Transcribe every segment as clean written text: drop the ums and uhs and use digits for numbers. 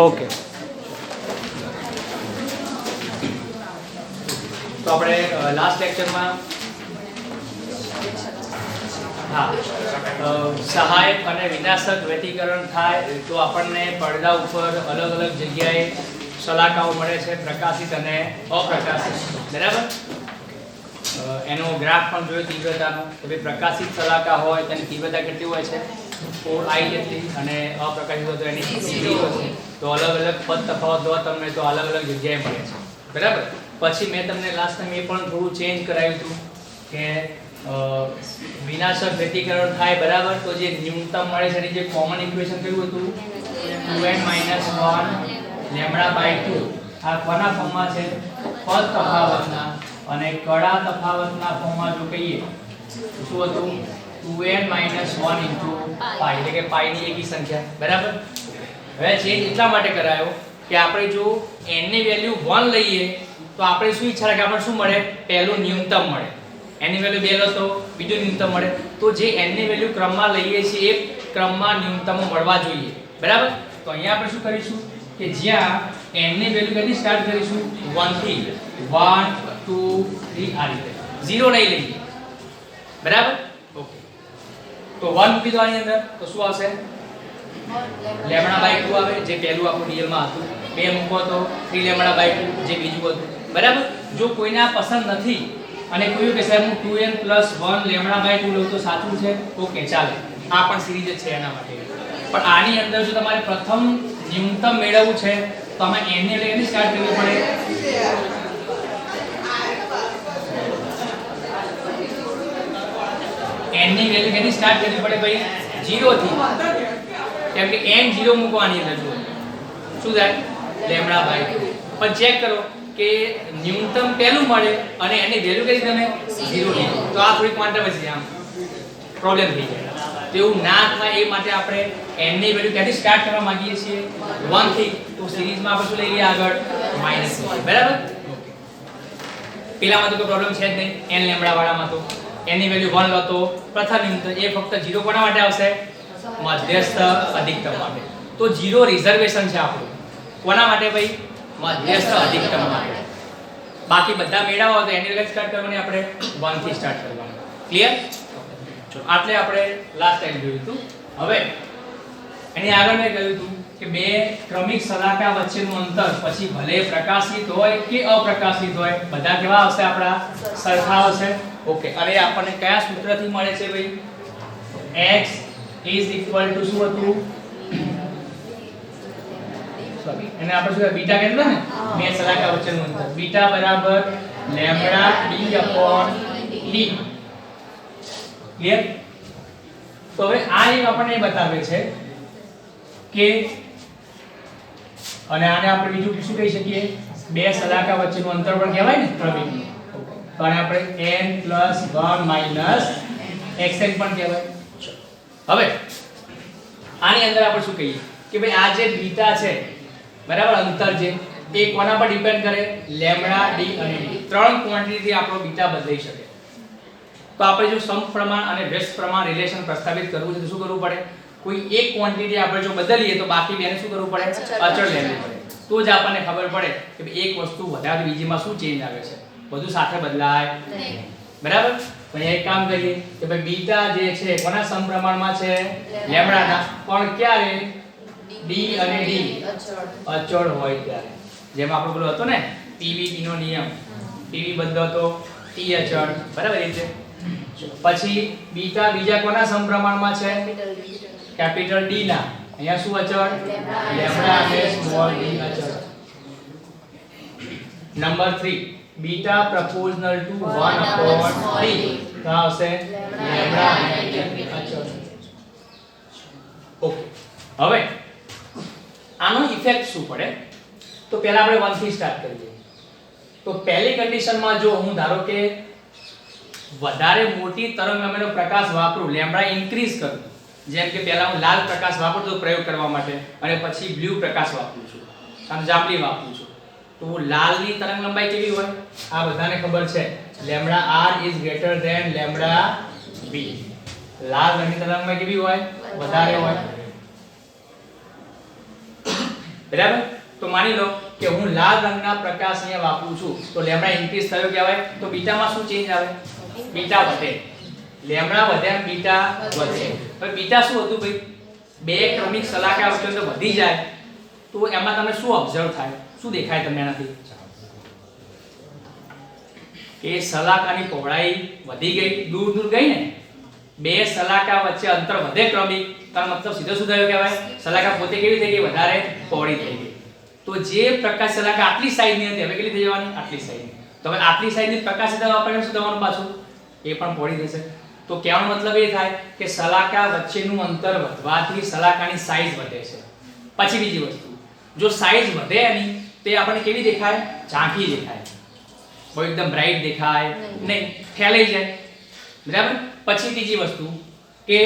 Okay, તો આપણે last લેક્ચરમાં સહાયક અને વિનાશક વ્યતિકરણ થાય તો આપણને પડદા ઉપર અલગ અલગ જગ્યાએ શલાકાઓ મળે છે, પ્રકાશિત અને અપ્રકાશિત. બરાબર? એનો ગ્રાફ પણ જોયો તીવ્રતાનો. તો ભાઈ પ્રકાશિત શલાકા હોય તેની તીવ્રતા કેટલી હોય છે? 4I જેટલી, અને અપ્રકાશિત હોય તો એની 0 છે. તો અલગ અલગ પદ તફાવત જો તમને તો અલગ અલગ જગ્યાએ મળે છે. બરાબર? પછી મેં તમને લાસ્ટ ટાઈમ એ પણ થોડું ચેન્જ કરાવ્યું હતું કે વિનાશક વ્યતિકરણ થાય, બરાબર, તો જે ન્યૂનતમ મળે છે એની જે કોમન ઇક્વેશન કયું હતું? 2n - 1 λ/2. આ કોના ફોર્મમાં છે? પદ તફાવતના. અને કડા તફાવતના ફોર્મમાં જો કહીએ તો શું હતું? 2n - 1 * π, એટલે કે પાઈ ની એકી સંખ્યા. બરાબર? હવે ચેન્જ એટલા માટે કરાયો કે આપણે જો n ની વેલ્યુ 1 લઈએ તો આપણે શું ઈચ્છા રાખે? આપણે શું મળે? પહેલું ન્યૂનતમ મળે. n ની વેલ્યુ 2 લો તો બીજું ન્યૂનતમ મળે. તો જે n ની વેલ્યુ ક્રમમાં લઈએ છીએ એ ક્રમમાં ન્યૂનતમો મળવા જોઈએ. બરાબર? તો અહીંયા આપણે શું કરીશું કે જ્યાં n ની વેલ્યુ કઈથી સ્ટાર્ટ કરીશું? 1 થી. 1 2 3 આ રીતે 0 નહીં લઈએ. બરાબર? ઓકે, તો 1 મૂકી દો આની અંદર તો શું આવશે? λ/2 આવે, જે પહેલું આપણું ડીએલ માં હતું. 2 મૂકો તો 3 λ/2, જે બીજું હતું. બરાબર? જો કોઈને આ પસંદ નથી અને કોઈ કે સાહેબ હું 2n + 1 λ/2 લઉં તો સાચું છે, ઓકે ચાલે, આ પણ સિરીઝ જ છે એના માટે. પણ આની અંદર જો તમારે પ્રથમ ન્યૂનતમ મેળવવું છે તો અમે n ને લઈને સ્ટાર્ટ કરવું પડે. n ની વેલ્યુ કેની સ્ટાર્ટ કરવી પડે ભાઈ? 0 થી. કેમ કે n 0 મૂકવાની અંદર જો શું થાય? λ/2. પણ ચેક કરો કે ન્યૂનતમ પહેલું મળે અને એની વેલ્યુ કઈ તમે 0 લી, તો આ થોડી કોન્ટ્રોવર્સી, આમ પ્રોબ્લેમ થઈ જાય. તો એવું ના થાય એ માટે આપણે n ની વેલ્યુ ક્યાંથી સ્ટાર્ટ કરવા માંગીએ છીએ? 1 થી. તો સિરીઝમાં આપણે શું લઈ લઈએ આગળ? -1. બરાબર? ઓકે, પેલામાં તો કોઈ પ્રોબ્લેમ છે જ નહીં. n λ વાળામાં તો n ની વેલ્યુ 1 લો તો પ્રથમ ન્યૂનતમ એ ફક્ત 0 કોના માટે આવશે? મધ્યસ્થ અધિકતમ માટે. તો 0 રિઝર્વેશન છે આપણું. કોના માટે ભાઈ? મધ્યસ્થ અધિકતમ માટે. બાકી બધા મેળાઓ તો એની વેલ્યુ સ્ટાર્ટ કરવાની આપણે 1 થી સ્ટાર્ટ કરવાનું. ક્લિયર? ચલો, આટલે આપણે લાસ્ટ ટાઈમ જોયું હતું. હવે એની આગળ મેં કહ્યું હતું કે બે ક્રમિક શલાકા વચ્ચેનું અંતર પછી ભલે પ્રકાશિત હોય કે અપ્રકાશિત હોય બધા કેવા આવશે? આપણા સરખા આવશે. ઓકે, અને આપણને કયા સૂત્રથી મળે છે ભાઈ? x = શું હતું? સોરી, એને આપણે શું બીટા કહેતા ને? બે શલાકા વચ્ચેનું અંતર બીટા બરાબર λd/d. ક્લિયર? તો હવે આ એક આપણને બતાવે છે કે, અને આને આપણે બીજું શું કહી શકીએ? બે શલાકા વચ્ચેનું અંતર પણ કહેવાય ને ક્રમિક. તો આને આપણે n + 1 - xn પણ કહેવાય. હવે આની અંદર આપણે શું કહીએ કે ભાઈ આ જે બીટા છે, બરાબર, અંતર છે એ કોના પર ડિપેન્ડ કરે? λ, d અને d. ત્રણ ક્વોન્ટિટીથી આપણો બીટા બદલાઈ શકે. તો આપણે જો સમપ્રમાણ અને વ્યસ્ત પ્રમાણ રિલેશન પ્રસ્તાવિત કરવું છે તો શું કરવું પડે? કોઈ એક ક્વોન્ટિટી આપણે જો બદલીએ તો બાકી બેને શું કરવું પડે? અચળ લેવી પડે. તો જ આપણને ખબર પડે કે એક વસ્તુ વધારે બીજીમાં શું ચેન્જ આવે છે. બધું સાથે બદલાય નહીં. બરાબર? તો અહીંયા એક કામ કરીએ કે ભાઈ બીટા જે છે કોના સમપ્રમાણમાં છે? લેમ્ડાના. પણ ક્યારે? d અને d અચળ હોય ત્યારે. જેમ આપણો પેલો હતો ને PVT નો નિયમ, PV બદલો તો T અચળ. બરાબર? એ રીતે પછી બીટા બીજા કોના સમપ્રમાણમાં છે? કેપિટલ D ના. અહીંયા શું અચળ? લેમ્ડા અને સ્મોલ d અચળ. Number 3, beta proportional to 1/3. તો આવશે લેમ્ડા અને અચળ. ઓકે, હવે આનો ઇફેક્ટ શું પડે? તો પહેલા આપણે 1 થી સ્ટાર્ટ કરીએ. તો પહેલી કન્ડિશનમાં જો હું ધારો કે વધારે મોટી તરંગલંબાઈનો પ્રકાશ વાપરું, લેમ્ડા ઇન્ક્રીઝ કરું, જેમ કે પહેલા હું લાલ પ્રકાશ વાપરતો પ્રયોગ કરવા માટે અને પછી બ્લુ પ્રકાશ વાપરું છું અને જાંબલી વાપરું છું, તો લાલની તરંગલંબાઈ કેવી હોય? આ બધાને ખબર છે, lambda r is greater than lambda b. લાલ રંગની તરંગલંબાઈ કેવી હોય? વધારે હોય. બરાબર. તો માની લો કે હું લાલ રંગના પ્રકાશ અહીંયા વાપરું છું તો લેમ્ડા ઇન્ક્રીઝ થયો કહેવાય. તો બીટામાં શું ચેન્જ આવે? બીટા વધે. લેમ્ડા વધે અને બીટા વધે. હવે બીટા શું હતું ભાઈ? બે ક્રમિક સલાહકાર વચ્ચે જો વધી જાય તો એમાં તમને શું ઓબ્ઝર્વ થાય? શું દેખાય તમને એનાથી? કે સલાહકાની પહોળાઈ વધી ગઈ, દૂર દૂર ગઈ ને. બે સલાહકાર વચ્ચે અંતર વધે ક્રમિક, તાર મતલબ સીધો શું થયો કહેવાય? સલાહકાર પોતે કેવી થઈ ગઈ? વધારે પહોળી થઈ ગઈ. તો જે પ્રકાશ સલાહકાર આટલી સાઈઝની હતી હવે કેટલી થઈ જવાની? આટલી સાઈઝની. તો હવે આટલી સાઈઝની પ્રકાશિતા વાપરીને શું થવાનું પાછું? એ પણ પહોળી થશે. તો કહેવાનો મતલબ એ થાય કે સલાહકાર વચ્ચેનું અંતર વધવાથી સલાહકારની સાઈઝ વધે છે. પછી બીજી વસ્તુ, જો સાઈઝ વધે એની તે આપણને કેવી દેખાય? ઝાંખી દેખાય. બહુ એકદમ બ્રાઇટ દેખાય નહીં, ફેલાઈ જાય. બરાબર. પછી ત્રીજી વસ્તુ કે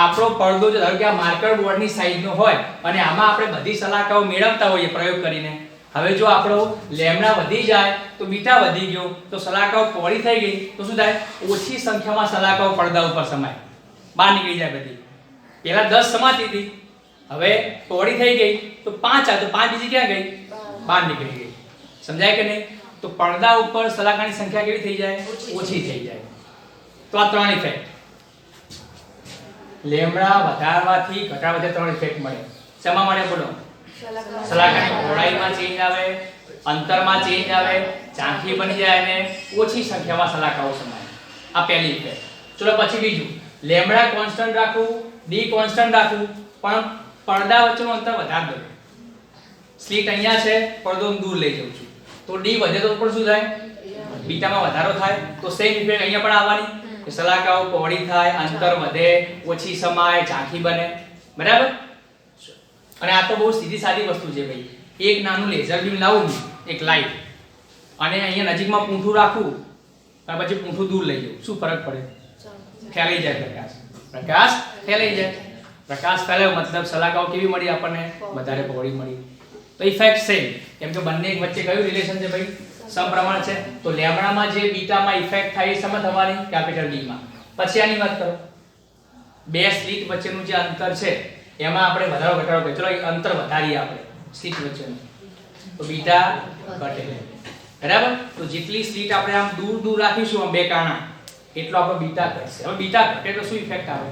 આપણો પડદો જો ધારો કે આ માર્કર બોર્ડની સાઈઝનો હોય અને આમાં આપણે બધી સલાહકાઓ મેળવતા હોઈએ પ્રયોગ કરીને, હવે જો આપણો લેમ્ડા વધી જાય તો બીટા વધી ગયો તો સલાહકાઓ પહોળી થઈ ગઈ તો શું થાય? ઓછી સંખ્યામાં સલાહકાઓ પડદા ઉપર સમાય, બહાર નીકળી જાય બધી. પહેલા 10 સમાતી હતી, હવે પહોળી થઈ ગઈ તો 5 આ તો 5 બીજી ક્યાં ગઈ? બહાર નીકળી ગઈ. સમજાય કે નહીં? તો પડદા ઉપર સલાહકારની સંખ્યા કેવી થઈ જાય? ઓછી થઈ જાય. તો આ ત્રણ ઇફેક્ટ, લેમ્ડા વધારવાથી ઘટાડવાથી ત્રણ ઇફેક્ટ મળે. શેમાં મળે બોલો? સલાહકારની પહોળાઈમાં ચેન્જ આવે, અંતરમાં ચેન્જ આવે, ઝાંખી બની જાય અને ઓછી સંખ્યામાં સલાહકાઓ સમાય. આ પહેલી ઇફેક્ટ. ચલો પછી બીજું, લેમ્ડા કોન્સ્ટન્ટ રાખવું, ડી કોન્સ્ટન્ટ રાખવું, પણ પડદા વચ્ચેનું અંતર વધારી દઉં. સ્લિટ અહીંયા છે, પડદો દૂર લઈ જાઉં છું તો ડી વધે તો પણ શું થાય? બીટામાં વધારો થાય. તો સેમ ઇફેક્ટ અહીંયા પણ આવવાની કે સલાહકાઓ પહોળી થાય, અંતર વધે, ઓછી સમાય, ઝાંખી બને. બરાબર. અને આ તો બહુ સીધી સાદી વસ્તુ છે ભાઈ. એક નાનું લેઝર બીમ લાવું, એક લાઈટ, અને અહીંયા નજીકમાં પૂંઠું રાખવું અને પછી પૂંઠું દૂર લઈ જાઉં, શું ફરક પડે? ફેલાઈ જાય પ્રકાશ. પ્રકાશ ફેલાઈ જાય. પ્રકાશ ફેલાયો મતલબ સલાહકાઓ કેવી મળી આપણને? વધારે પહોળી મળી. તો ઇફેક્ટ સેમ, કેમ કે બંને વચ્ચે કયું રિલેશન છે ભાઈ? સમપ્રમાણ છે. તો લેમ્ડામાં જે બીટામાં ઇફેક્ટ થાય એ સમય થવાની કેપિટલ ડી માં. પછી આની વાત કરો, બે સ્લિટ વચ્ચેનું જે અંતર છે એમાં આપણે વધારો ઘટાડો કરીએ. ચલો અંતર વધારીએ આપણે સ્લિટ વચ્ચેનું, તો બીટા ઘટે. બરાબર. તો જેટલી સ્લિટ આપણે આમ દૂર દૂર રાખીશું આમ બે કાણા, એટલો આપણો બીટા ઘટશે. હવે બીટા ઘટે તો શું ઇફેક્ટ આવે?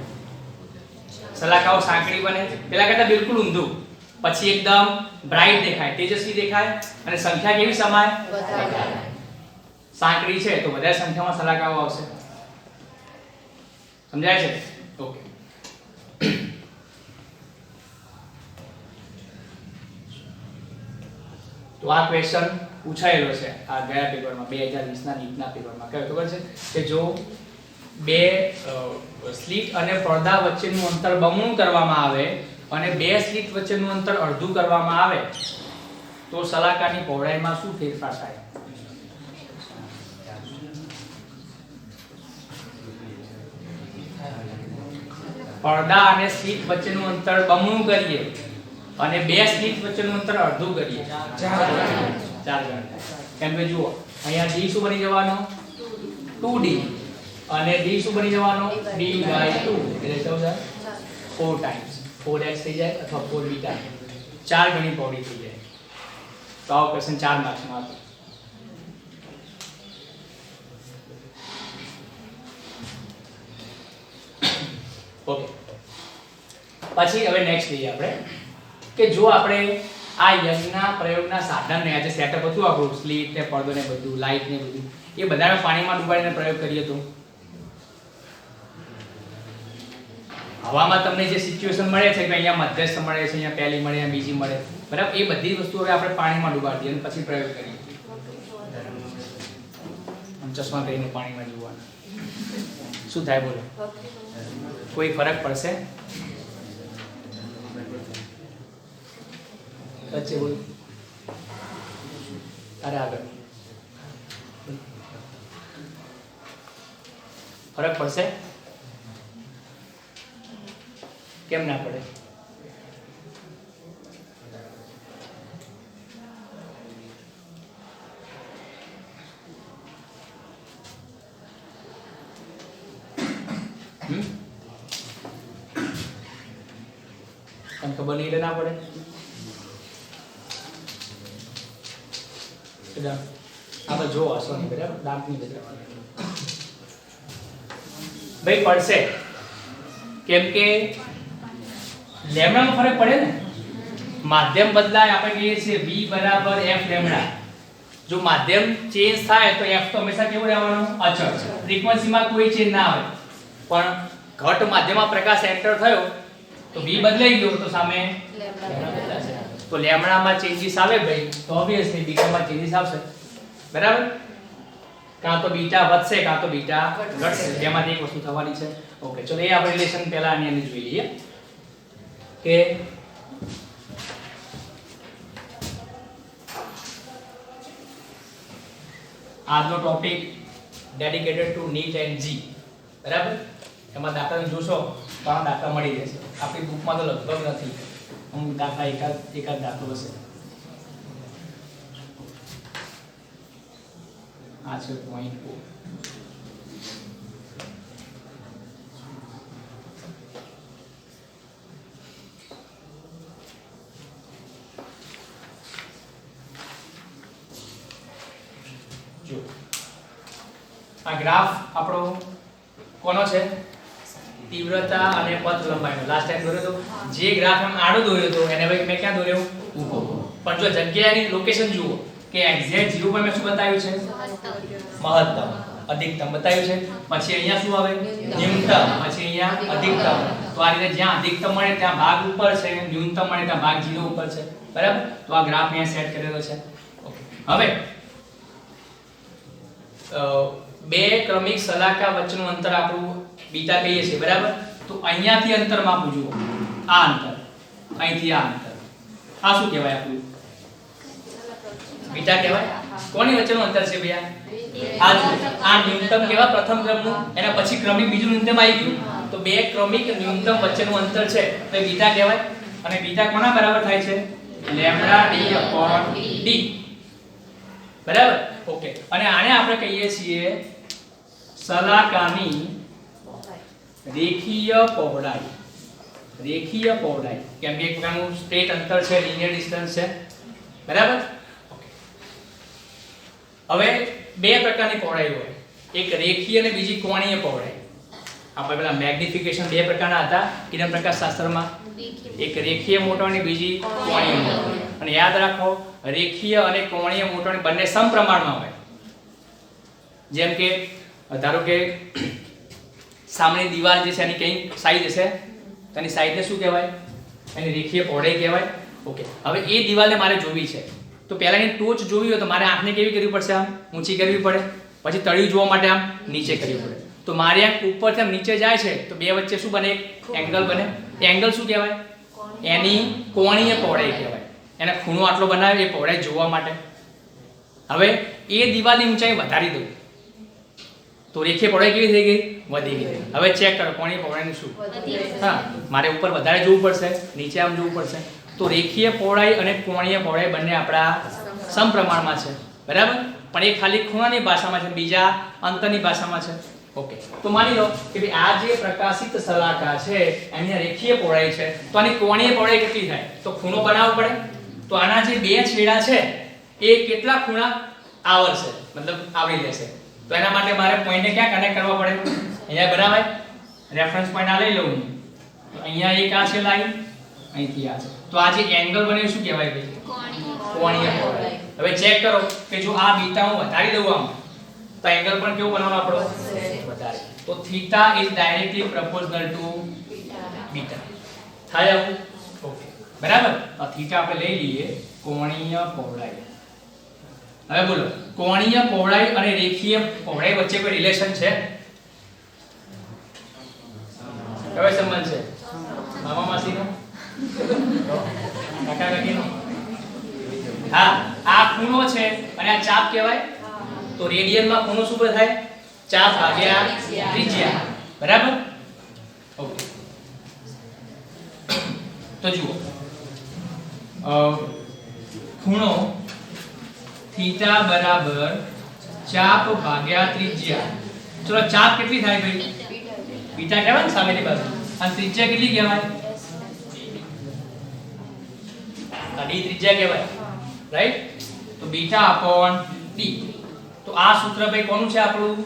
સલાહકાઓ સાંકડી બને, પેલા કરતા બિલકુલ ઊંધું. પછી એકદમ બ્રાઇટ દેખાય, તેજસ્વી દેખાય અને સંખ્યા કેવી સમાય? વધારે. સાંકડી છે તો વધારે સંખ્યામાં સલાહકાઓ આવશે. સમજાય છે? ઓકે. તો આ ક્વેશ્ચન પૂછાયેલો છે આ ગયા પેપરમાં 2020 ના નીટના પેપરમાં. કયો ખબર છે કે જો બે સ્લિટ અને પડદા વચ્ચેનું અંતર બમણું કરવામાં આવે અને બે સ્લિટ વચ્ચેનું અંતર અડધું કરવામાં આવે તો સલાહકારની પહોળાઈમાં શું ફેરફાર થાય? પડદા અને સ્લિટ વચ્ચેનું અંતર બમણું કરીએ અને બે સ્લિટ વચ્ચેનું અંતર અડધું કરીએ, 4 ગણા. કેમ કે જુઓ અહીંયા d શું બની જવાનો? 2d અને d શું બની જવાનો? d/2 એટલે શું થાય? 4 ટાઈમ્સ 4x થઈ જાય અથવા 4 બીટા, 4 ગણી પહોળી થઈ જાય. તો આ ક્વેશ્ચન 4 માર્ક્સમાં હતો. ઓકે. પછી હવે નેક્સ્ટ લઈએ આપણે કે જો આપણે આ યંગના પ્રયોગના સાધનને આજે સેટઅપ હતું આપણું, સ્લિટ ને પડદો ને બધું, લાઈટ ને બધું, એ બધાને પાણીમાં ડૂબાડીને પ્રયોગ કરીએ તો હવામાં તમને જે સિચ્યુએશન મળે છે કે અહીંયા મધ્યસ્થ મળે છે, અહીંયા પહેલી મળે, અહીંયા બીજી મળે, બરાબર, એ બધી વસ્તુઓ આપણે પાણીમાં ડૂબાડીએ અને પછી પ્રયોગ કરીએ. ચશ્મા પહેરીને પાણીમાં જોવાનું શું થાય બોલો? કોઈ ફરક પડશે? વચ્ચે બોલ. અરે આગળ ફરક પડશે? કેમ ના પડે? તને ખબર નહીં એટલે ના પડે? એકદમ આપણે જો હશો નહીં બરાબર દાંત નહીં બદલવાના ભાઈ પડશે કેમ કે લેમ્ડાનો ફરક પડે ને માધ્યમ બદલાય આપણે કહીએ છીએ v બરાબર f લેમ્ડા જો માધ્યમ ચેન્જ થાય તો f તો હંમેશા કેવું રહેવાનું અચળ ફ્રીક્વન્સીમાં કોઈ ચેન્જ ના આવે પણ ઘટ માધ્યમમાં પ્રકાશ એન્ટર થયો તો v બદલાઈ ગયો તો સામે લેમ્ડા બદલાશે તો લેમ્ડામાં ચેન્જીસ આવે ભાઈ તો ઓબવિયસલી બીટામાં ચેન્જીસ આવશે બરાબર કાં તો બીટા વધશે કાં તો બીટા ઘટશે બેમાંથી એક વસ્તુ થવાની છે ઓકે ચલો એ આપણે રિલેશન પહેલા આની અંદર જોઈ લઈએ કે આજનો topic dedicated to NEET and JEE બરાબર એમાં દાખલા જોશો તો આ દાખલા મળી જશે આપણી બુકમાં તો લગભગ નથી અમુક દાખલા એકાદ દાખલો હશે આ છે પોઈન્ટ 4 જો આ ગ્રાફ આપણો કોનો છે તીવ્રતા અને પથ લંબાઈનો લાસ્ટ ટાઈમ દોર્યો તો જે ગ્રાફ આમ આડો દોર્યો તો એને ભાઈ મેં ક્યાં દોર્યો ઊભો પણ જો જગ્યાની લોકેશન જુઓ કે એક્ઝેક્ટ 0 પર મેં શું બતાવ્યું છે મહત્તમ અધિકતમ બતાવ્યું છે પછી અહીંયા શું આવે ન્યૂનતમ પછી અહીંયા અધિકતમ તો આ રીતે જ્યાં અધિકતમ મળે ત્યાં ભાગ ઉપર છે ન્યૂનતમ મળે ત્યાં ભાગ 0 ઉપર છે બરાબર તો આ ગ્રાફ અહીંયા સેટ કરેલો છે ઓકે હવે બે ક્રમિક સલાકા વચ્ચેનું અંતર આપણું બીટા કહીએ છીએ બરાબર તો અહીંયાથી અંતર માપવું જુઓ આ અંતર અહીંથી આ અંતર આ શું કહેવાય આપણું બીટા કહેવાય કોની વચ્ચેનું અંતર છે ભૈયા આ ન્યૂનતમ કહેવાય પ્રથમ ક્રમનું એના પછી ક્રમિક બીજું ન્યૂનતમ આવી ગયું તો બે ક્રમિક ન્યૂનતમ વચ્ચેનું અંતર છે તો એ બીટા કહેવાય અને બીટા કોના બરાબર થાય છે લેમ્ડા d/d બરાબર ઓકે અને આને આપણે કહીએ છીએ સલાકાની રેખીય પહોળાઈ કેમ કે એક પ્રકારનું સ્ટ્રેટ અંતર છે લિનિયર ડિસ્ટન્સ છે બરાબર હવે બે પ્રકારની પહોળાઈ હોય એક રેખીય અને બીજી કોણીય પહોળાઈ આપણે પેલા મેગ્નિફિકેશન બે પ્રકારના હતા કિરણ પ્રકાશ શાસ્ત્રમાં એક રેખીય મોટો અને બીજી કોણીય મોટો અને યાદ રાખો રેખીય અને કોણીય મોટો બંને સમપ્રમાણમાં હોય જેમ કે ધારો કે સામેની દીવાલ જે છે એની કઈ સાઈઝ હશે તેની સાઈઝને શું કહેવાય એની રેખીય પહોળાઈ કહેવાય ઓકે હવે એ દીવાલને મારે જોવી છે તો પહેલા એની ટોચ જોવી હોય તો મારે આંખને કેવી કરવી પડશે આમ ઊંચી કરવી પડે પછી તળિયું જોવા માટે આમ નીચે કરવી પડે તો મારી આંખ ઉપરથી આમ નીચે જાય છે તો બે વચ્ચે શું બને એંગલ બને એ એંગલ શું કહેવાય એની કોણીય પહોળાઈ કહેવાય એને ખૂણો આટલો બનાવે એ પહોળાઈ જોવા માટે હવે એ દીવાલની ઊંચાઈ વધારી દઉં તો રેખીય પહોળાઈ કેવી થઈ ગઈ વધી ગઈ હવે ચેક કરો કોણીય પહોળાઈનું શું હા મારે ઉપર વધારે જોવું પડશે નીચે આમ જોવું પડશે તો રેખીય પહોળાઈ અને કોણીય પહોળાઈ બંને આપણા સમપ્રમાણમાં છે બરાબર પણ એ ખાલી ખૂણાની ભાષામાં છે બીજા અંતરની ભાષામાં છે ઓકે તો માની લો કે ભાઈ આ જે પ્રકાશિત સલાકા છે એની રેખીય પહોળાઈ છે તો આની કોણીય પહોળાઈ કેટલી થાય તો ખૂણો બનાવવો પડે તો આના જે બે છેડા છે એ કેટલા ખૂણા આવરશે મતલબ આવરી લેશે તો એના માટે મારે પોઈન્ટને ક્યાં કનેક્ટ કરવા પડે અહીંયા બનાવાય રેફરન્સ પોઈન્ટ આ લઈ લઉં તો અહીંયા એક આ છે લાઈન અહીંથી આ છે તો આ જે એંગલ બને શું કહેવાય ભાઈ કોણીય પહોળાઈ હવે ચેક કરો કે જો આ બીટા હું વધારી દઉં આમ તો એંગલ પણ કેવું બનાવવાનો આપણો વધારે તો theta is directly proportional two beta થાય આવું ઓકે બરાબર તો થીટા આપણે લઈ લઈએ કોણીય પહોળાઈ હવે બોલો કોણીય પહોળાઈ અને રેખીય પહોળાઈ વચ્ચે કોઈ રિલેશન છે કયો સંબંધ છે મામા માસીનો કાકા કાકીનો હા આ ખૂણો છે અને આ ચાપ કહેવાય તો રેડિયનમાં ખૂણો શું થાય ચાપ ભાગ્યા ત્રિજ્યા બરાબર ઓકે તો જુઓ ખૂણો થીટા બરાબર ચાપ ભાગ્યા ત્રિજ્યા ચલો ચાપ કેટલી થાય ભાઈ બીટા કહેવાય ને સામેની બાજુ અને ત્રિજ્યા કેટલી કહેવાય આડી ત્રિજ્યા કહેવાય રાઈટ તો બીટા અપોન ડી. તો આ સૂત્ર ભાઈ કોનું છે આપણું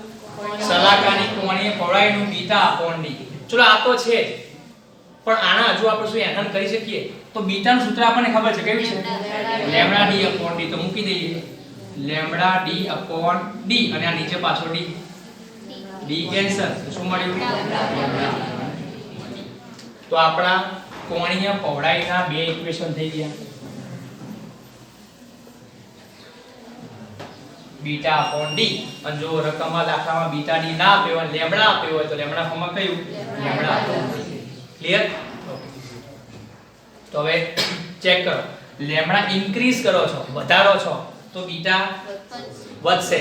સલાકાની કોણીય પહોળાઈનું બીટા અપોન ડી. ચલો આ તો છે જ, પણ આના હજુ આપણે શું એનહાન્સ કરી શકીએ? તો બીટાનું સૂત્ર આપણને ખબર છે કેવું છે? Lambda D upon D. તો મૂકી દઈએ લેમ્ડા ડી અપોન ડી અને આ નીચે પાછો ડી. D cancel. શું મળ્યું? તો આપણા કોણીય પહોળાઈના બે ઇક્વેશન થઈ ગયા. Beta upon D. અને જો રકમમાં દાખલામાં બીટા ડી ના આપ્યો હોય લેમ્ડા આપ્યો હોય તો લેમ્ડા ફોર્મમાં કયું? Lambda upon D. ક્લિયર? તો હવે ચેક કરો. લેમ્ડા ઇન્ક્રીઝ કરો છો, વધારો છો તો બીટા વધશે.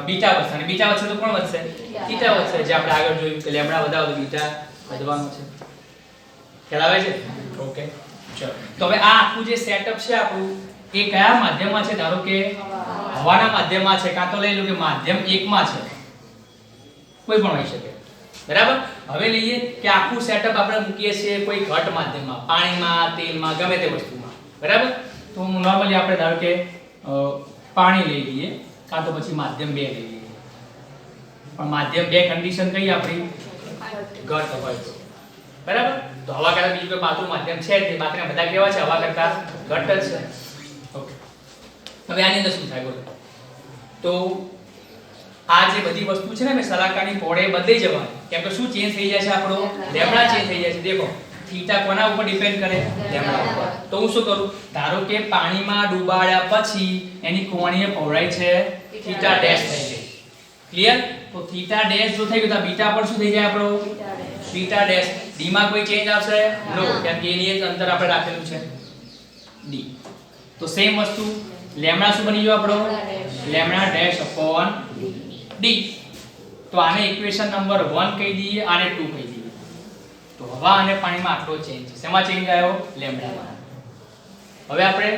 બીટા વધશે અને બીટા વધશે તો કોણ વધશે? થીટા વધશે. જે આપણે આગળ જોયું કે લેમ્ડા વધારો તો બીટા વધવાનો છે. ખ્યાલ આવે છે? ઓકે ચલો. તો હવે આ આખું જે સેટઅપ છે આપણું એ કયા માધ્યમમાં છે? ધારો કે હવાના માધ્યમમાં છે, કાં તો લઈ લો કે માધ્યમ 1 માં છે, કોઈ પણ હોઈ શકે. બરાબર? હવે લઈએ કે આખું સેટઅપ આપણે મૂકીએ છીએ કોઈ ઘટ માધ્યમમાં, પાણીમાં, તેલમાં, ગમે તે વસ્તુમાં. બરાબર? તો નોર્મલી આપણે ધારો કે પાણી લઈ લઈએ કાં તો પછી માધ્યમ 2 લઈ લઈએ. પણ માધ્યમ 2 કન્ડિશન કઈ આપણી? ઘટ હોય તો. બરાબર? તો હવા કરતા બીજું કોઈ પાતળું માધ્યમ છે જ નહીં. બાકીના બધા કેવા છે? હવા કરતા ઘટ જ છે. ઓકે. હવે આની અંદર શું થાય બોલો? તો આ જે બધી વસ્તુ છે ને મે સલાકાની પહોળાઈ બદલાઈ જવાની. કેમ કે શું ચેન્જ થઈ જાય છે? આપણો લેમ્ડા ચેન્જ થઈ જાય છે. દેખો થીટા કોના ઉપર ડિપેન્ડ કરે? લેમ્ડા ઉપર. તો હું શું કરું? ધારો કે પાણીમાં ડૂબાડ્યા પછી એની કોણીય પહોળાઈ છે થીટા ડેશ થઈ ગઈ. ક્લિયર? તો થીટા ડેશ જો થઈ ગયું તો બીટા પર શું થઈ જાય આપણો? Theta dash. ડી માં કોઈ ચેન્જ આવશે? નો, કેમ કે એની એક અંતર આપણે રાખેલું છે ડી. તો સેમ વસ્તુ લેમ્ડા શું બની ગયો આપણો? Lambda dash upon D. તો આને ઇક્વેશન નંબર 1 કહી દઈએ, આને 2 કહી દઈએ. તો હવા અને પાણીમાં આટલો ચેન્જ છે. શેમાં ચેન્જ આવ્યો? લેમ્ડામાં. હવે આપણે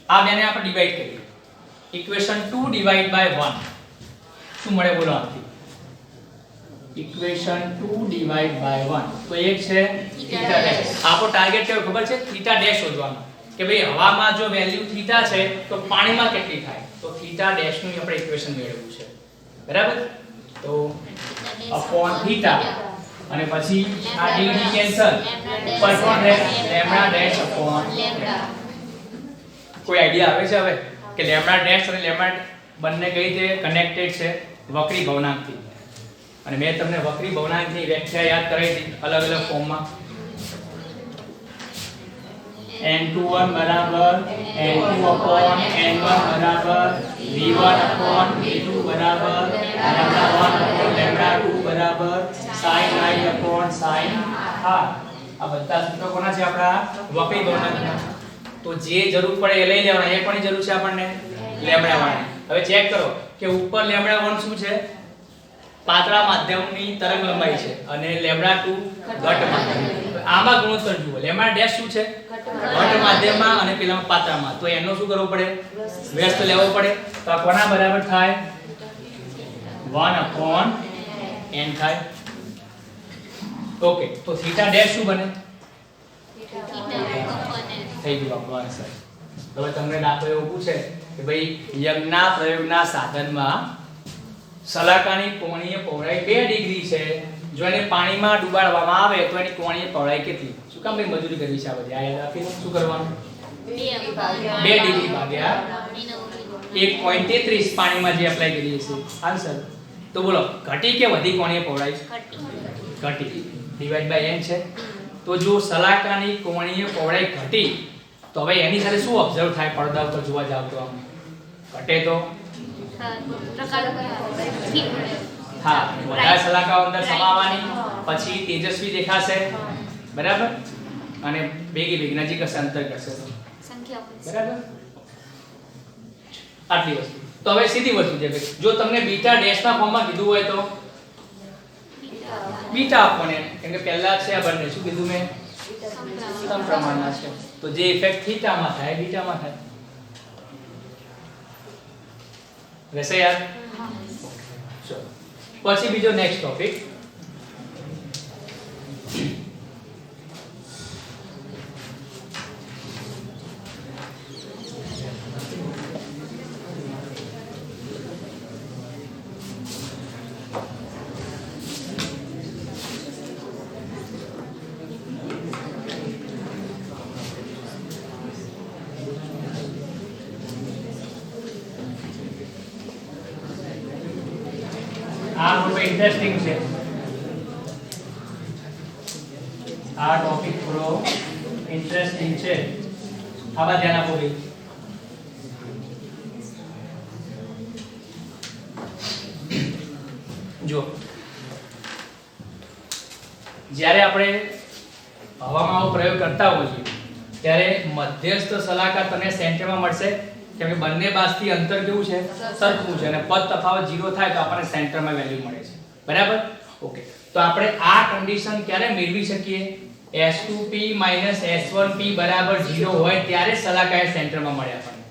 આ બેને આપણે ડિવાઈડ કરીએ. ઇક્વેશન 2 ડિવાઈડ બાય 1 શું મળે બોલો? આથી ઇક્વેશન 2 ડિવાઈડ બાય 1 તો એક છે થીટા ડેશ. આપણો ટાર્ગેટ કેવો ખબર છે? થીટા ડેશ શોધવાનો. કે ભાઈ હવામાં જો વેલ્યુ થીટા છે તો પાણીમાં કેટલી થાય? તો થીટા ડેશ નું આપણે ઇક્વેશન મેળવવું છે. બરાબર? તો અપોન થીટા અને પછી આ ડી કેન્સલ. ઉપર કોણ રહે? Lambda dash upon lambda. કોઈ આઈડિયા આવે છે હવે કે લેમ્ડા ડેશ અને લેમ્ડા બંને કઈ રીતે કનેક્ટેડ છે? વક્રી ભવનાંકથી. અને મેં તમને વક્રી ભવનાંકની વ્યાખ્યા યાદ કરાવી હતી અલગ અલગ ફોર્મમાં. n21 બરાબર n2 upon n1 બરાબર v1 upon v2 બરાબર lambda 1 upon lambda 2 બરાબર sin i upon sin r. આ બધા સૂત્રો કોના છે? આપણા વક્રી ભવનાંકના. તો જે જરૂર પડે એ લઈ લેવાના. એ કોની જરૂર છે આપણને? લેમ્ડા 1. હવે ચેક કરો કે ઉપર લેમ્ડા 1 શું છે? પાતળા માધ્યમની તરંગ લંબાઈ છે અને લેમ્ડા 2 ઘટ માધ્યમ. આમાં ગુણોત્તર જુઓ. લેમ્ડા ડેશ શું છે? ઘટ માધ્યમમાં અને પેલામાં પાતળામાં. તો એનો શું કરવું પડે? વ્યસ્ત લેવો પડે. તો આ કોના બરાબર થાય? 1 upon n થાય. ઓકે. તો થીટા ડેશ શું બને? થઈ ગયું આપણો આન્સર. હવે તમને દાખલો એવો પૂછે કે ભાઈ યજ્ઞના પ્રયોગના સાધનમાં સલાકાની કોણીય પહોળાઈ 2 ડિગ્રી છે. જો એને પાણીમાં ડુબાડવામાં આવે તો એની કોણીય પહોળાઈ કેટલી? શું કામ ભાઈ મજૂરી કરવી છે આ બધી? આ યાદ રાખીને શું કરવાનું? 2 ડિગ્રી ભાગ્યા 1.33 પાણીમાં જે એપ્લાય કરીએ છીએ. આન્સર. તો બોલો ઘટી કે વધી કોણીય પહોળાઈ? ઘટી. ડિવાઇડ બાય n છે. તો જો સલાકાની કોણીય પહોળાઈ ઘટી તો હવે એની સાથે શું ઓબ્ઝર્વ થાય? પડદા ઉપર જોવા જાવ તો આમ ઘટે તો હા વધારે સલાકાઓ અંદર સમાવવાની, પછી તેજસ્વી દેખાશે. બરાબર? અને ભેગી નજીક હશે, અંતર કરશે સંખ્યા. બરાબર? આટલી વસ્તુ. તો હવે સીધી વસ્તુ છે જો તમને બીટા ડેશ ના ફોર્મમાં કીધું હોય તો બીટા આપોને. કેમ કે પહેલા છે આ બંને શું કીધું મેં? સમપ્રમાણના છે. તો જે ઇફેક્ટ થીટામાં થાય બીટામાં થાય. વૈસે યાર? ચલો પછી બીજો નેક્સ્ટ ટોપિક. ઇન્ટરેસ્ટિંગ છે, આ ટોપિક થોડો ઇન્ટરેસ્ટિંગ છે, આમાં ધ્યાન આપો ભાઈ. જો જ્યારે આપણે હવામાં આવો પ્રયોગ કરતા હોઈએ ત્યારે મધ્યસ્થ સલાહકાર તને સેન્ટરમાં મળશે, કેમ કે બંને બાજુથી અંતર કેવું છે, સરખું છે, અને પદ તફાવત 0 થાય તો આપણને સેન્ટરમાં વેલ્યુ મળે છે. બરાબર? ઓકે. તો આપણે આ કન્ડિશન ક્યારે મેળવી શકીએ? S2p S1p બરાબર 0 હોય ત્યારે સલાહકાર સેન્ટરમાં મળે આપણને.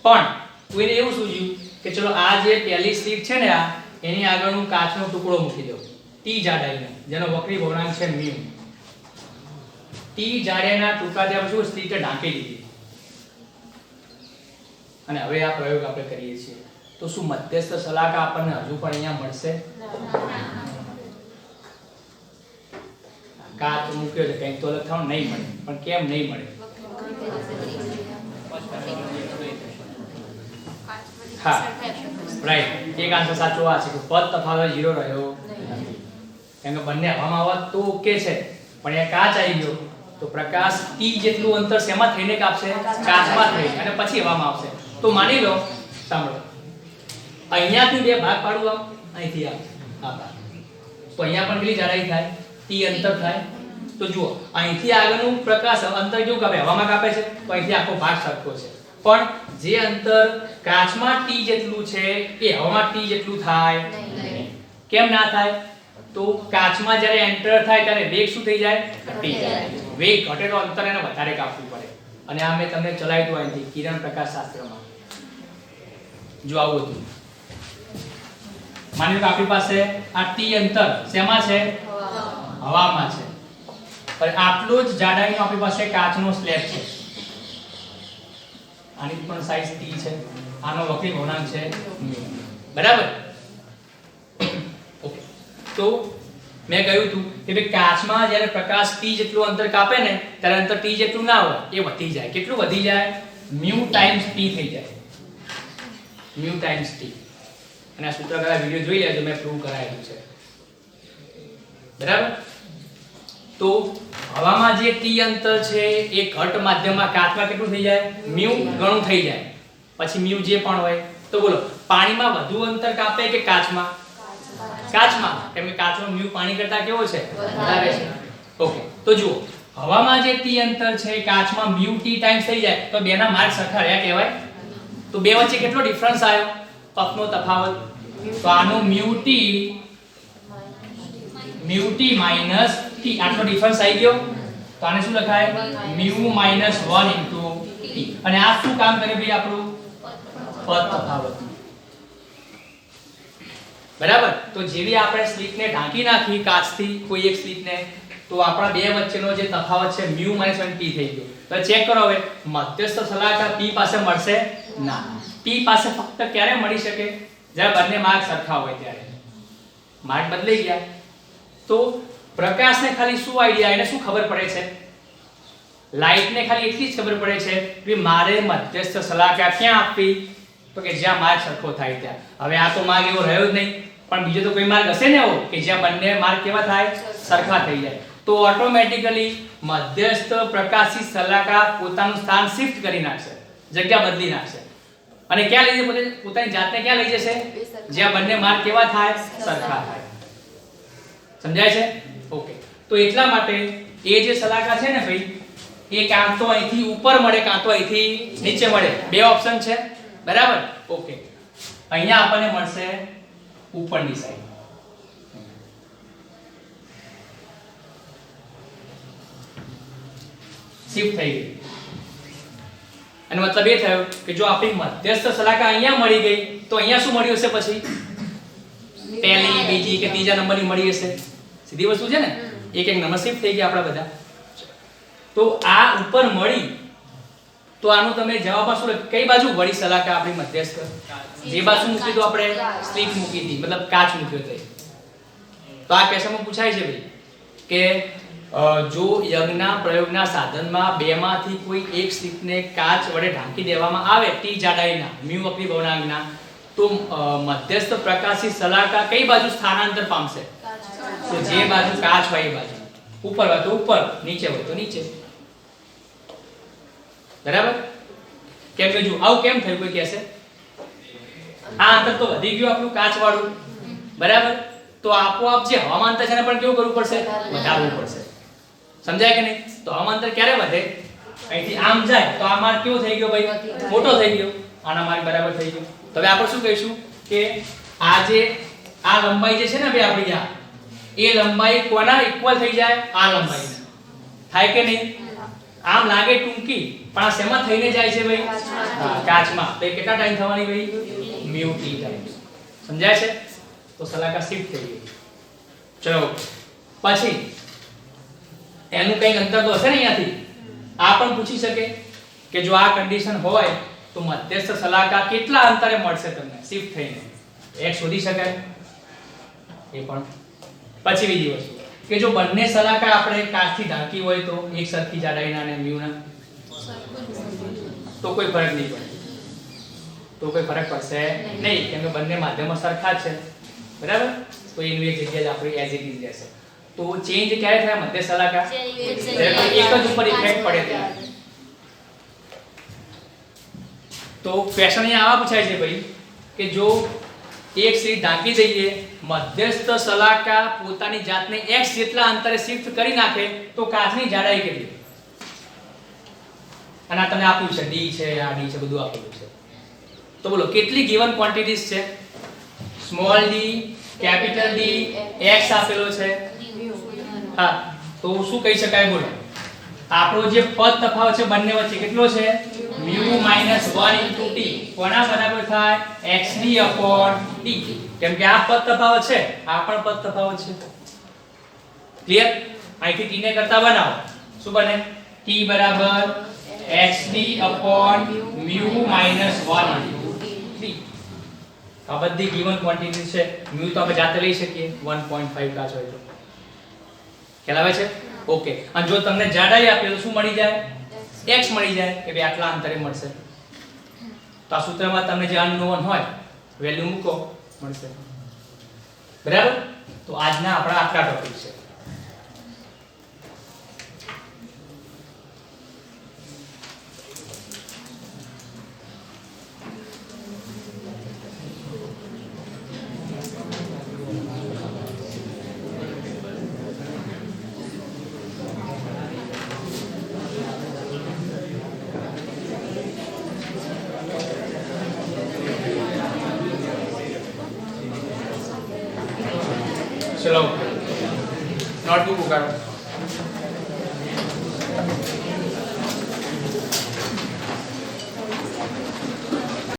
પણ કોઈને એવું સૂઝ્યું કે ચલો આ જે પહેલી સ્લિટ છે ને, આ એની આગળનું કાચનો ટુકડો મૂકી દો t જાડાઈનો, જેનો વક્રી ભવનાંક છે μ. t જાડાઈના ટુકડા ત્યાં શું સ્લિટે ઢાંકી દીધી, અને હવે આ પ્રયોગ આપણે કરીએ છીએ, તો શું મધ્યસ્થ સલાહકાર આપણને હજુ પણ અહીંયા મળશે? કાચ મૂક્યો છે કંઈક તો લખાણ નહીં મળે. પણ કેમ નહીં મળે? હા, રાઈટ. એક આન્સર સાચો આ છે કે પદ તફાવત 0 રહ્યો, કેમ કે બંને હવામાં આવત તો ઓકે છે, પણ એ કાચ આવી ગયો તો પ્રકાશ t જેટલું અંતર શેમાં થઈને કાપશે? કાચમાં થઈને, અને પછી હવામાં આવશે. તો માની લો, સાંભળો, અહીંયાથી બે ભાગ પાડું, આમ અહીંથી આ ભાગ, તો અહીંયા પણ કેટલી જાડાઈ થાય? t અંતર થાય. તો જુઓ, અહીંથી આગળનું પ્રકાશ અંતર કેવું કાપે? હવામાં કાપે છે, તો અહીંથી આખો ભાગ સરખો છે. પણ જે અંતર કાચમાં t જેટલું છે એ હવામાં t જેટલું થાય નહીં. કેમ ના થાય? તો કાચમાં જ્યારે એન્ટર થાય ત્યારે વેગ શું થઈ જાય? ઘટી જાય. વેગ ઘટે તો અંતર એને વધારે કાપવું પડે. અને આ મેં તમને ચલાવ્યું હતું અહીંથી કિરણ પ્રકાશ શાસ્ત્રમાં. જો આવું હતું, માની લો કે આપણી પાસે આ t અંતર શેમાં છે? હવામાં છે. પણ આટલું જ જાડાઈનો આપણી પાસે કાચનો સ્લેબ છે, આની પણ સાઈઝ t છે, આનો વક્રી ભવનાંક છે μ. બરાબર? ઓકે. તો મેં કહ્યું હતું કે ભાઈ કાચમાં જ્યારે પ્રકાશ t જેટલું અંતર કાપે ને ત્યારે અંતર t જેટલું ના હોય, એ વધી જાય. કેટલું વધી જાય? μ ટાઈમ્સ t થઈ જાય, μ ટાઈમ્સ t. અને આ સૂત્ર કરા વિડિયો જોઈ લેજો, મેં પ્રૂવ કરાયેલું છે. બરાબર? તો હવામાં જે t અંતર છે એ ઘટ માધ્યમમાં કાચમાં કેટલું થઈ જાય? μ ગણું થઈ જાય. પછી μ જે પણ હોય, તો બોલો પાણીમાં વધુ અંતર કાપે કે કાચમાં? કાચમાં, કેમ કે કાચનો μ પાણી કરતા કેવો છે? વધારે છે. ઓકે. તો જુઓ, હવામાં જે t અંતર છે કાચમાં μ t ટાઈમ્સ થઈ જાય, તો બેના માર્ગ સરખા રહ્યા કહેવાય. તો બે વચ્ચે કેટલો ડિફરન્સ આવ્યો? પથનો તફાવત. તો આનો μ t માઈનસ t, આટલો ડિફરન્સ આવી ગયો. તો આને શું લખાય? μ - 1 * t. અને આ શું કામ કરે ભાઈ? આપણું પદ તફાવત. બરાબર? તો જેવી આપણે સ્લિટને ઢાંકી નાખી કાચથી કોઈ એક સ્લિટને, તો આપણા બે વચ્ચેનો જે તફાવત છે μ - 1 t થઈ ગયો. તો ચેક કરો હવે, મધ્યસ્થ સલાહકાર p પાસે મળશે ના. p પાસે ફક્ત ક્યારે મળી શકે? જ્યારે બંને માર્ગ સરખા હોય ત્યારે. માર્ગ બદલાઈ ગયા તો પ્રકાશને ખાલી શું આઈડિયા, એને શું ખબર પડે છે? લાઈટને ખાલી એટલી જ ખબર પડે છે કે મારે મધ્યસ્થ સલાહકાર ક્યાં આપવી? તો કે જ્યાં માર્ગ સરખો થાય ત્યાં. હવે આ તો માર્ગ એવો રહ્યો જ નહીં, પણ બીજો તો કોઈ માર્ગ હશે ને એવો કે જ્યાં બંને માર્ગ કેવા થાય? સરખા થઈ જાય. તો ઓટોમેટિકલી મધ્યસ્થ પ્રકાશી સલાહકાર પોતાનું સ્થાન શિફ્ટ કરી નાખશે, જગ્યા બદલી નાખશે. અને ક્યાં લઈ જશે? પોતાની જાતને ક્યાં લઈ જશે? જ્યાં બંને માર્ગ કેવા થાય? સરખા થાય. સમજાય છે? ઓકે. તો એટલા માટે એ જે સલાહકાર છે ને ભાઈ, એ કાં તો અહીંથી ઉપર મળે કાં તો અહીંથી નીચે મળે. બે ઓપ્શન છે. બરાબર? ઓકે. અહીંયા આપણને મળશે ઉપરની સાઈડ. શિફ્ટ થઈ ગઈ. અને મતલબ એ થયો કે જો આપણી મધ્યસ્થ સલાહકાર અહીંયા મળી ગઈ તો અહીંયા શું મળ્યું હશે? પછી પહેલી, બીજી કે ત્રીજા નંબરની મળી હશે. સીધી વસ્તુ છે ને, એક એક નંબર શિફ્ટ થઈ ગયા આપણા બધા. તો આ ઉપર મળી તો આનું તમે જવાબમાં શું લખ્યું? કઈ બાજુ વળી સલાહકાર આપણી મધ્યસ્થ? જે બાજુ મૂકી તો આપણે સ્લિટ મૂકી હતી, મતલબ કાચ મૂક્યો તો. તો આ ક્વેશ્ચનમાં પૂછાય છે ભાઈ કે જો યજ્ઞના પ્રયોગના સાધનમાં બેમાંથી કોઈ એક સ્લિટને કાચ વડે ઢાંકી દેવામાં આવે t જાડાઈના μ વક્રી ભવનાંકના, તો મધ્યસ્થ પ્રકાશી સલાકા કઈ બાજુ સ્થાનાંતર પામશે? તો જે બાજુ કાચ હોય એ બાજુ, ઉપર હોય તો ઉપર, નીચે હોય તો નીચે. બરાબર? કેમ કે જો આવું કેમ થયું કોઈ કહેશે? આ અંતર તો વધી ગયું આપણું કાચ વાળું. બરાબર? તો આપોઆપ જે હવામાંતર છે એને પણ કેવું કરવું પડશે? વધારવું પડશે. સમજાય કે નહીં? તો હવામાંતર ક્યારે વધે? અહીંથી આમ જાય તો આ માર્ગ કેવો થઈ ગયો ભાઈ? મોટો થઈ ગયો. આના માર્ગ બરાબર થઈ ગયો. તો હવે આપણે શું કહીશું કે આ જે આ લંબાઈ જે છે ને ભાઈ આપણી આ એ લંબાઈ કોના ઇક્વલ થઈ જાય? આ લંબાઈના. થાય કે નહીં? આમ લાગે ટૂંકી પણ આ શેમાં થઈને જાય છે ભાઈ? કાચમાં. તો એ કેટલા ટાઈમ થવાની ભાઈ? μ t ટાઈમ. સમજાય છે? તો સલાકા શિફ્ટ થઈ ગઈ. ચલો પછી એનું કંઈક અંતર તો હશે ને અહીંયાથી. આ પણ પૂછી શકે કે જો આ કન્ડિશન હોય તો મધ્યસ્થ સલાકા કેટલા અંતરે મળશે તમને શિફ્ટ થઈને? એક શોધી શકાય એ પણ. પછી બીજી વસ્તુ કે જો બંને સલાકા આપણે કાચથી ઢાંકી હોય તો એક સરખી જાડાઈના અને મ્યુના, તો કોઈ ફરક નહીં પડે. તો કોઈ ફરક પડશે નહીં કેમ કે બંને માધ્યમો સરખા છે. બરાબર? તો એનું એક જગ્યાએ જ આપણી એઝ ઇટ ઇઝ રહેશે. તો ચેન્જ ક્યારે થાય મધ્ય સલાકા? એક જ ઉપર ઇફેક્ટ પડે ત્યારે. તો ક્વેશ્ચન અહીંયા આવા પૂછાય છે ભાઈ કે જો એક સીટ ઢાંકી દઈએ, મધ્યસ્થ સલાકા પોતાની જાતને x જેટલા અંતરે શિફ્ટ કરી નાખે તો કાચની જાડાઈ કેટલી? અને આ તમને આપ્યું છે d છે, આ d છે, બધું આપેલું છે. તો બોલો કેટલી ગિવન ક્વોન્ટિટીઝ છે? Small d, capital D, x આપેલો છે. હા, તો શું કહી શકાય બોલો? આપણો જે પદ તફાવત છે બંને વચ્ચે કેટલો છે? μ - 1 * t. કોના બરાબર થાય? xd / t. કેમ કે આ પદ તફાવત છે, આ પણ પદ તફાવત છે. ક્લિયર? અહીંથી t ને કરતા બનાવો. શું બને? t બરાબર xd / μ - 1 * t. આ બધી ગિવન ક્વોન્ટિટી છે. μ તો આપણે જાતે લઈ શકીએ 1.5 કાચ હોય તો. ખ્યાલ આવે છે? ઓકે. અને જો તમને જાડાઈ આપે તો શું મળી જાય? x મળી જાય કે ભાઈ આટલા અંતરે મળશે. તો આ સૂત્રમાં તમને જે અનનોન હોય વેલ્યુ મૂકો મળશે. બરાબર? તો આજના આપણા આટલા ટોપિક છે. ચલો નોટબુક ઉગાડો.